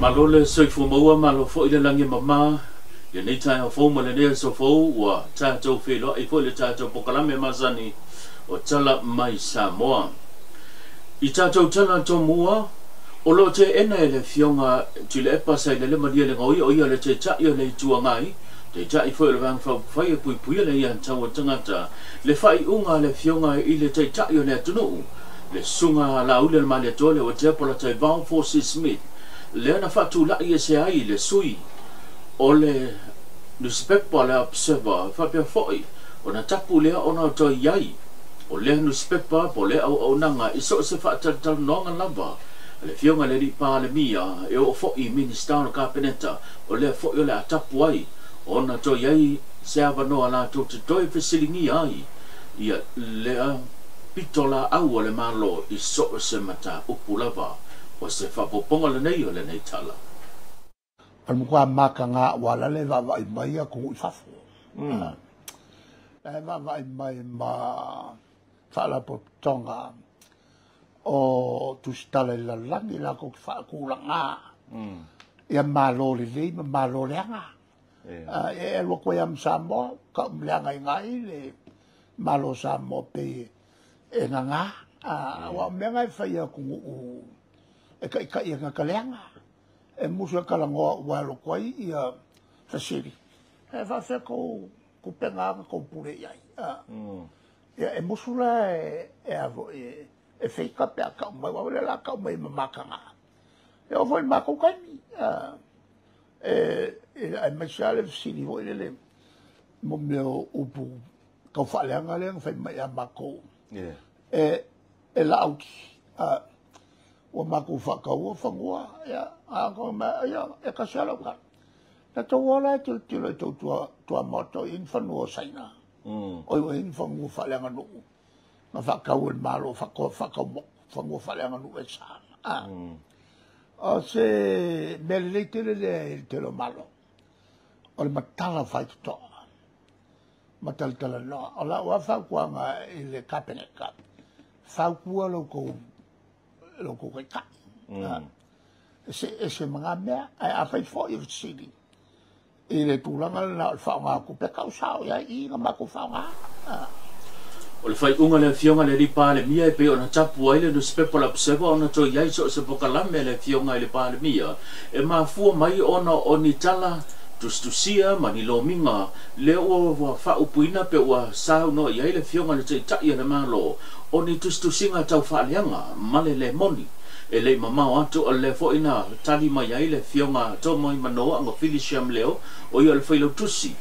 malole soi fu mo malo fo ile langi mama ye nei tai fo mo le ne so fo wa ta to fe lo e fo le ta to pokalame mazani o tala mai Samoa i ta to tala to mua o lo te ena ele fionga tu le pasa le madia le ngoi o ia le te ta yo le tua ngai te ta i fo le vang fa fa ye pui pui le yan tawa tangata le fai unga le fionga i le te ta yo le tunu le sunga la ule le male tole o te pola te vang forces smith le na fatu la ia se ai le sui o le newspaper le observer fa pe foi ona tapu le ona to yai o le newspaper po le au nanga iso se fa tal nonga lava le fionga le pa le mia e o foi minister ka peneta o le foi le tapu ai ona to yai se ava no ala to toi fesilingi ai ia le pitola au le malo iso se mata upulava o se fa poponga le nei o le nei tala al mukwa makanga wala le va vai mai ku fafu va vai mai ma fala po tonga o tu stale la langi la ko fa ku langa ya malo le malo le nga e lo ko yam sambo ka mlanga ngai le malo sambo pe e nga wa menga fa ya ku e ka ia ka lenga e musu ka lango wa lo kwai ia fa siri e fa se ko penga ko pure ia e musu la e fe ka pe ka mai wa la ka mai makanga e o foi mako kani e mai sale siri vo le mo meu upu ka fa lenga le fa mai mako e la auki o mako whaka ua whangua, a ko ma, e ka sala ka. Na tō wala te tila tō tua moto in whanua saina. Oi o in whanua whalenga nuu. Ma whaka ua malo whaka mok, whanua whalenga nuu e sana. O se mele le te lo malo. O le matala whai toa. Matala no. O la ua whakuanga i le kapeneka. Whakua loko kai ka ese mga mea a fai fo i sili i le tūlanga na whaonga ko pe kausao ia i nga mako whaonga o le fai unga le fionga le ripa le mia e pe ona tapu ai le newspaper la pseva ona to iai so se pokalame le fionga le pa le mia e mafua mai ona o ni tala tustusia mani lo minga le o wa fa upuina pe wa sa no ia le fionga le te tai le malo oni tustusinga tau fa leanga male le moni e le mama atu o le fo ina tali mai ai le fionga to mai mano anga filisiam leo o ia le failo tusi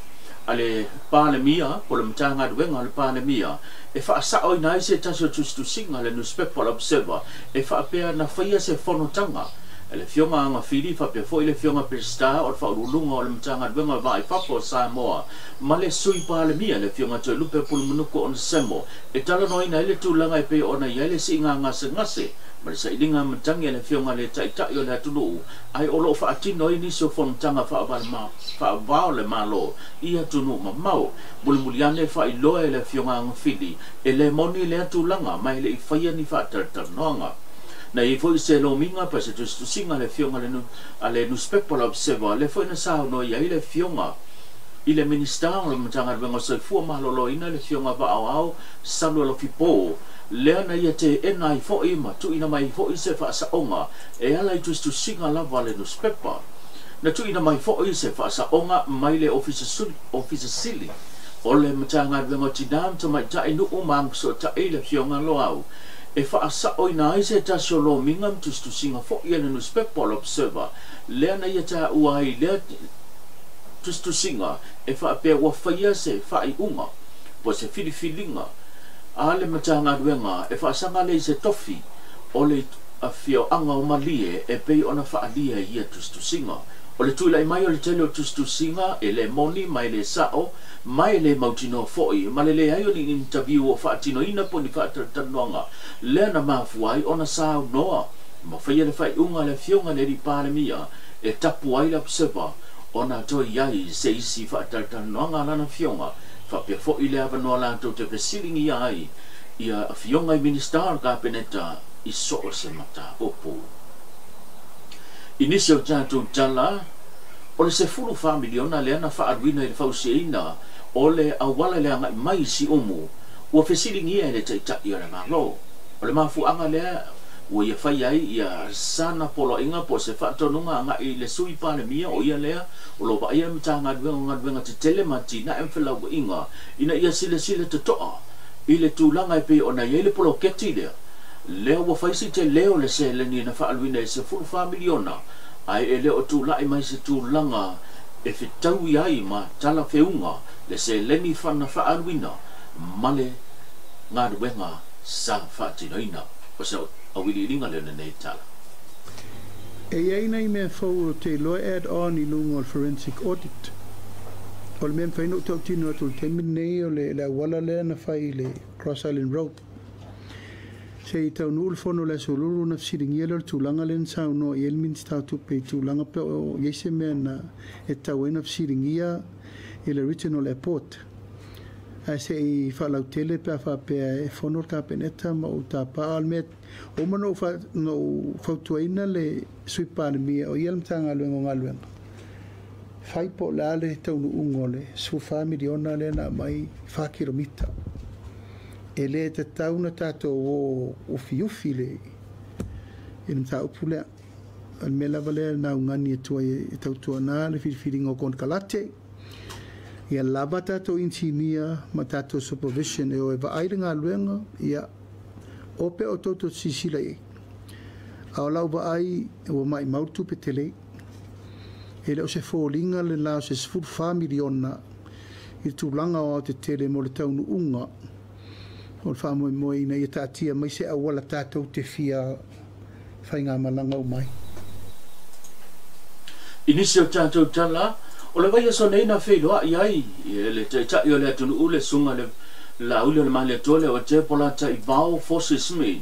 ale pa le mia po le mtanga duenga le pa le mia e fa sa o ina se tasio tustusinga le newspaper observer e fa pe na faia se fonotanga le fionga anga fili fa pe foi le fionga pe sta o fa ulunga o le mtanga duenga vai fa po Samoa ma le sui pa le mia le fionga to lupe pul munuko on semo e tala no ina le tulanga e pe ona ia le singa ngase ma le saidinga mtangi le fionga le tai o le tulu ai o lo fa atino ini so fontanga fa ba ma fa va le malo ia tunu ma mau bulmuliane fa i lo le fionga anga fili e le moni le tulanga mai le faia ni fa tartanonga na i foi se lo minga pa se tu singa le fionga le nu ale newspaper observer le foi na sa no ia le fionga i le minister o mtanga vengo se fu malolo ina le fionga va au salu lo fipo le na ia te ena i foi ma tu ina mai foi se fa sa onga e ala i tu singa la vale newspaper na tu ina mai foi se fa sa onga mai le officer sili o le mtanga vengo tidam to mai ta inu umang so ta ile fionga lo au e fa sa oina se ta solo mingam tu singa fo ia le newspaper observer le na ia ta uai le tu singa e fa pe wa faia se fa i unga po se filinga ale matanga duenga e fa sanga le se tofi o le afio anga o malie e pe ona fa alia ia tu singa o le tu lai mai o le tele tu singa e le moni mai le sao mai le mautino foi ma le ai o ni interview o fa tino ina po ni fa tanonga le na mafuai ona sa noa ma fa ia le fa unga le fionga le ripa le mia e tapu ai la observer ona to iai se isi fa tanonga lana fionga fa pe fo ile ava no la to te silingi ai ia fionga minister ka peneta i so se mata opo Inisi o tātou tala, o le se fulu whamiliona le ana whaaruina i le whauseina, o le awala le anga mai si umu, ua whesiringia le taitai o le malo. O le mafuanga lea, ua ia whai ai ia sana polo inga po se whaatonunga anga i le sui pāne mia o ia lea, o lo wa ia mta ngaduenga te telemati na emwhilau inga, ina ia sile te toa, i le tūlanga i pe o na ia le polo keti lea. Leo wa faisi te leo le se le ni na whaaluina i se fulu whamiliona, ai e leo tūlai mai se tūlanga e whitau i ai ma tala whiunga le se le ni whana whaaluina, male ngā ruenga sa whaatinoina. O se awiri ringa le nei tala. E aina I mea whau o te loa add-on I lunga o forensic audit. O le mea mwhaino tau tino atu le temin nei o le wala lea na whai le Cross Island Road. Se I tau nuu le whono le soluru na fsiringia le tūlanga le nsau no I Elmins tau tupe tūlanga pe o yeise mea na e tau ena fsiringia I le Regional Airport. A se I whalau tele pe a whapea e whono ka peneta ma o ta paa almet o mano whautuaina le suipane mia o ialmtanga luengo ngaluenga. Whai po la le tau nu ungole su whamiriona le na mai 4 kilomita. E le te tau na tato o ufi le e na tau pulea al me lava le na ungani e tua e tau tua na le whiriwhiringa o kon kalate ia lava tato intimia ma tato supervision e o e vaaire ngā luenga ia ope o toto sisila e au lau vaai e o mai mautu pe tele e le o se fōlinga le lao se sfuru whamiriona I tūlanga o te tele mo le taunu unga o le whamoe moe ina I tātia mai se awala tātou te fia whai ngā malanga o mai. Inisi o tātou tala, o le vai aso nei na whailoa I ai, le taitai o le atunu ule sunga le la ule le mahale tole o te polata I vau forces me,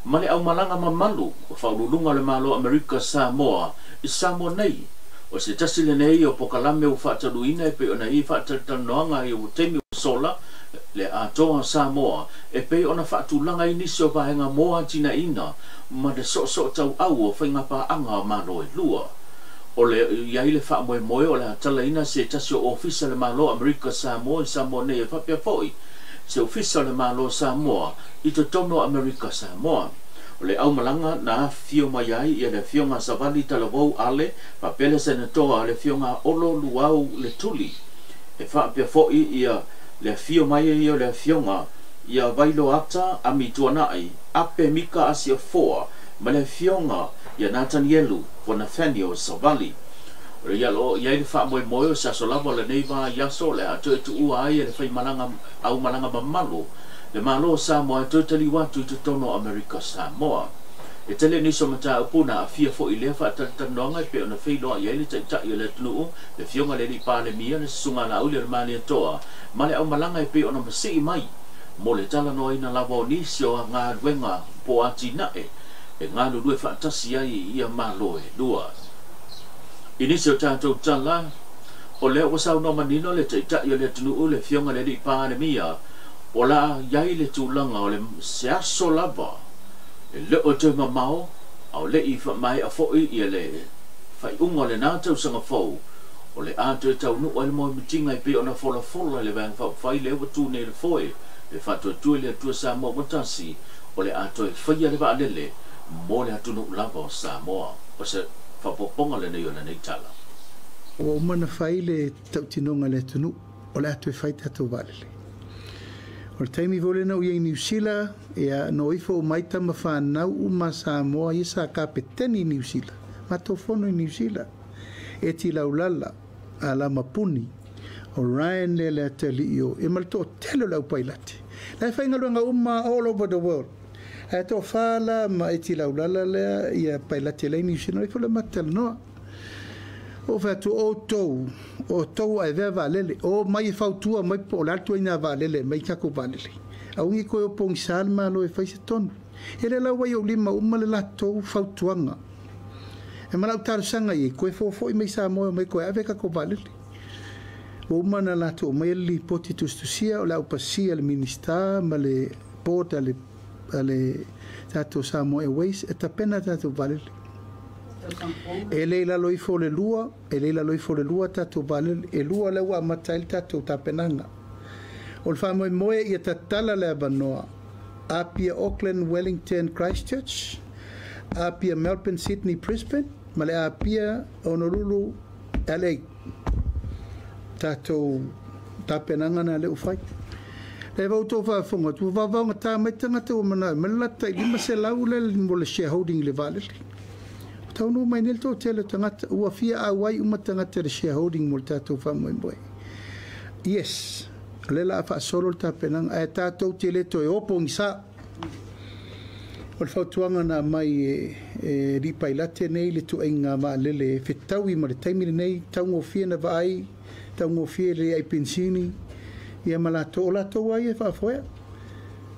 ma le au malanga mamalu, o whaurulunga le malo Amerika Samoa, I Samoa nei, o se tasi le nei o pokalame o whaataruina e pe o na I whaatatanoanga I o temi o sola, le atoa Samoa e pe ona whaatulanga inisi o pahenga moa tina ina ma de so tau au o whainga pa anga o malo e lua. O le iai le whaamoe moe o le atala ina se tasi o ofisa le malo Amerika Samoa I Samoa nei e whapia foi. Se ofisa le malo Samoa I to tono Amerika Samoa. O le au malanga na fio mai ai ia le fionga savali talavou ale papele senatoa le fionga olo luau le tuli. E whapia foi ia le fio mai ia le fionga ia vailo ata ami tuanai ape mika asia foa ma le fionga ia Nathanielu po Nathaniel Savali o ia lo ia le fa moi moi sa solava le neiva yaso le atu tu ua ia le fai malanga au malanga mamalu le malo Samoa totally watu to tono America Samoa e tele ni so mata upuna a fia fo ile fa tanonga pe ona feilo ia le tata ia le tnu le fionga le pa le mia le sunga na ule le mali toa male au malanga pe ona masi mai mo le tala no ina lava ni sio nga wenga po atina e nga lu due fantasia ia malo e dua inisio tanto tala o le o sa no manino le tata ia le tnu le fionga le pa le mia ola yai le tulanga o le se aso lava le o te mamao au le I mai a foi ia le fai unga le nā tau sanga fau o le ātou tau nu o le moi mitinga I pe ona fola le vang fai le o tu ne le foi le fatua tue le atua Samoa matasi o le ātou fai le va alele mo le atunu lava o Samoa o se fapoponga le nei o nei tala o mana fai le tau tinonga le tunu o le ātou fai tatou valele o le taimi vole na uia I New Zealand ea no ifo o maita ma whanau ma Samoa I sa kapeteni New Zealand ma tofono I New Zealand e ti laulala a la mapuni o Ryan le atali o e malto telo lau pailati la whainga luanga all over the world e to whala ma e ti laulala le ia pailati le New Zealand ifo le matal noa o fatu o tou ai vea valele o mai fautua mai po l'alto ina valele mai kako valele au ngi ko pong salma lo e faise ton ele la wa yo lima uma le lato fautuanga e mala tar sanga I ko fo mai sa mo mai ko ave kako valele o mana lato mai li potitus tu sia o la pasia le minister male porta le tato Samoa Airways e tapena tato valele E leila loifo le lua, tatou vale, e lua le ua matai tatou tapenanga. O le wha moe ia tatala le avanoa, apia Auckland, Wellington, Christchurch, apia Melbourne, Sydney, Brisbane, ma le apia Honolulu, LA. Tatou tapenanga na le ufai. Le vau tō whaafonga, tu wawanga tā mai tangata o mana, malata i lima se lau le mo le shareholding le vale. Tau no mai nel tō tele tangata, ua fia awai uma tangata le shareholding mo le tātou whamoe. Yes, le la wha solo le tāpenanga, e tātou tele to e opo ngisa. O le whautuanga na mai ripai late nei le tu ainga maa lele, whetau i ma le taimiri nei, tau ngō fia na vai, tau ngō fia le ai pensini, ia malato o lato wai e whaafoea.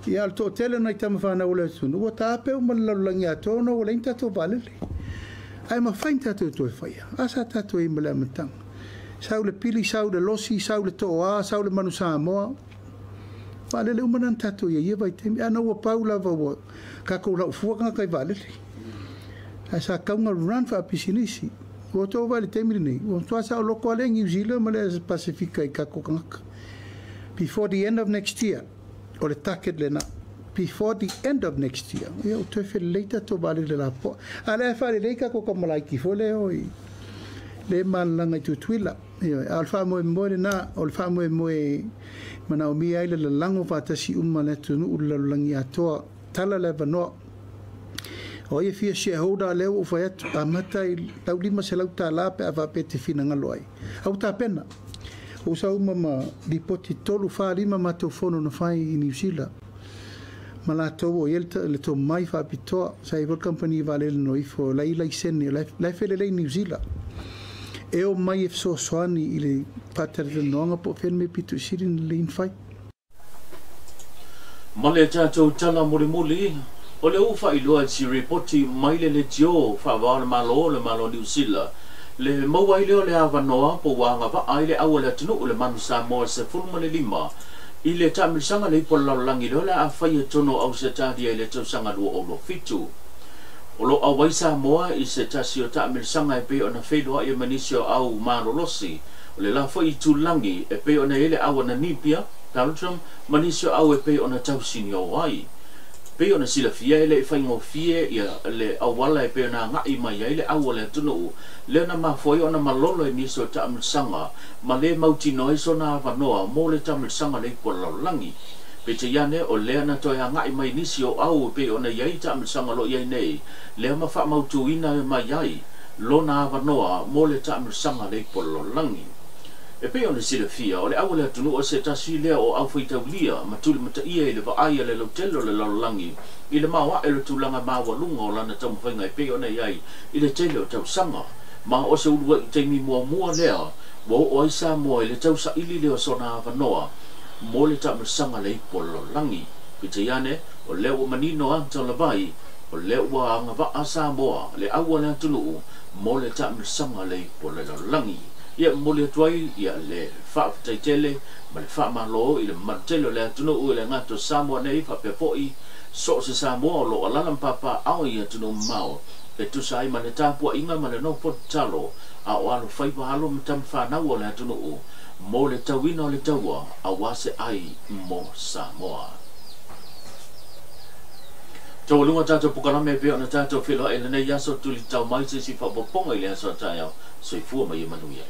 Ia al tō tele nei tama whanau le tunu. Ua tāpeo ma lalangi ato no o lein tato valele. Ai ma whain tato to e whaia. Asa tato i mele amatang. Sau le pili, sau le losi, sau le toa, sau le manu Samoa. Valele umanan tato ia vai temi. Ana ua paula wa kako lau fuaka kai valele. Asa kaunga run wha pisinisi. Ua tō vale temi nei. Ua tuasa o loko ale New Zealand ma le Pasifika i kako kangaka. Before the end of next year, or the target lena, before the end of next year, eu te fe leita to vale le la po. Ala fa le ka ko kamala ki fo le oi. Le malanga tu twila. Alfa mo na, alfa mo mana o mi ai le lango fa tasi umma tu no la langi ato tala le vano. O ye fia shareholder le o fa et amata i taulima se lau tala pe ava pe te fina ngaloi. Au ta pena. O sa umama di poti tolu wha lima matou fono na whai i New Zealand. Ma la tau o yelta le tau mai wha pitoa sa Evil Company vale le noi fo lai sene, lai fele lei New Zealand. E o mai e fso soani i le patare le noanga po fen me pitu siri na le infai. Ma le tātou tala muli, o le uwha i loa si repoti mai le tio wha wāna malo New Zealand. Le maua i leo le awanoa po wanga wa ai le awa le tunu o le manu Samoa se fulma le lima. I le tamilisanga le ipo laulangi leo le a whaia tono au se tādia i le tausanga lua o lo fitu. O lo awai Samoa i se tasi o tamilisanga e pe o na whelua i manisio au marolosi. O le la i tūlangi e pe o na ele awa na nipia, talutam manisio au e pe o na tausini o wai. Pe ona sila fia ele fai ngo fie ia le awala e pe na ngai mai ele awala tunu le na mafoi ona malolo e niso tamil sanga ma le mauti noi sona vanoa mo le tamil sanga le langi pe te yane o le na to ya ngai mai nisio au pe ona yai tamil sanga lo yai nei le ma fa mautu ina mai yai lo na vanoa mo le tamil sanga le langi e pe ona sila fia o le awala tunu o se tasi le o au fai taulia ma tuli mata ia i le vaai le lotelo le laulangi i le mawa e le tulanga mawa lunga o lana tamu whainga e pe ona iai i le tele o tau sanga ma o se urua i teimi mua lea wa o aisa mua i le tau sa ili leo sona avanoa mo le tamu sanga le ipo laulangi i te iane o leo o manino anta la vai o leo wa anga va asa moa le awala tunu mo le tamu sanga le ipo laulangi ia mole tuai ia le fa taitele ma le fa malo i le martelo le tunu o le ngato Samoa nei fa pepoi so se Samoa lo alana papa au ia tunu mau e tu sai ma le tapu inga ma le no potalo a o alo fai pa alo mtam fa na o le tunu o mo le tawina le tawa a wase ai mo Samoa tau lunga tato pukana me pe ona tato filo e le nei yaso tuli tau mai se si fa poponga i le aso tayo so i fua mai manuia